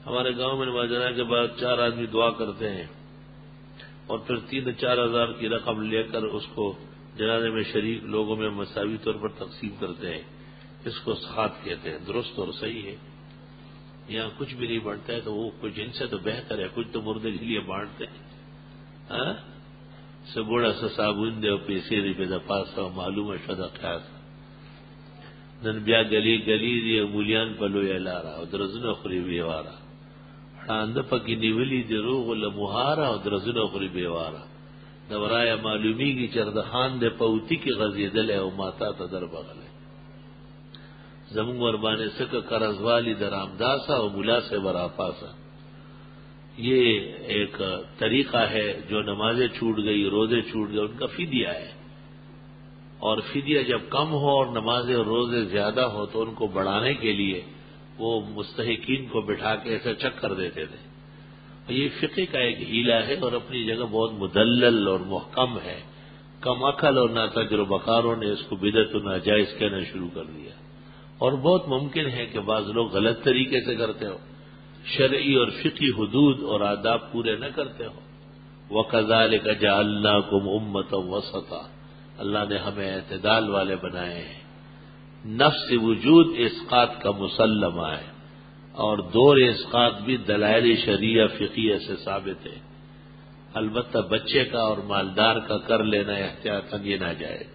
ہمارے گاؤں میں نماز جنازہ کے بعد 4 آدمی دعا کرتے ہیں اور پھر 3-4 ہزار کی رقم لے کر اس کو جنازے میں شریک لوگوں میں مساوی طور پر تقسیم کرتے ہیں. اس کو سخاوت کہتے ہیں. درست اور صحیح ہے. یہاں کچھ بھی نہیں بانٹتا ہے تو وہ کچھ ان سے تو بہتر ہے. کچھ تو مردے کے لیے بانٹتے ہیں. سبوڑا سا صابن دے پیسے دی پہ دپاسا معلوم ہے شدہ خیاس نن بیا گلی گلی دی مولیان پلو لارا او درزنه خوري بیوارا حاند پکې نیولی دی روغ لمهارا او درزنه خوري بیوارا دورای معلومیږي چې د خان د پوتی کې غزیدل او ماتا ته در بغله زمون ور باندې سکه قرضوالی د رامداسا او مولا سے ورا پاسا. یہ ایک طریقہ ہے. جو نمازیں چھوٹ گئی روزے چھوٹ گئے ان کا فدیہ ہے. اور فدیہ جب کم ہو اور نمازیں اور روزے زیادہ ہو تو ان کو بڑھانے کے لیے وہ مستحقین کو بٹھا کے ایسا چک کر دیتے تھے. یہ فقہ کا ایک ہیلا ہے اور اپنی جگہ بہت مدلل اور محکم ہے. کم عقل اور ناتجربہ کاروں نے اس کو بدعت و ناجائز کہنا شروع کر دیا. اور بہت ممکن ہے کہ بعض لوگ غلط طریقے سے کرتے ہو, شرعی اور فقہی حدود اور آداب پورے نہ کرتے ہو. وَكَذَلِكَ جَعَلْنَاكُمْ أُمَّةً وَسَطًا, اللہ نے ہمیں اعتدال والے بنائے ہیں. نفس وجود اسقاط کا مسلمہ ہے اور دور اسقاط بھی دلائل شریعہ فقیہ سے ثابت ہے. البتہ بچے کا اور مالدار کا کر لینا احتیاطاً یہ ناجائز.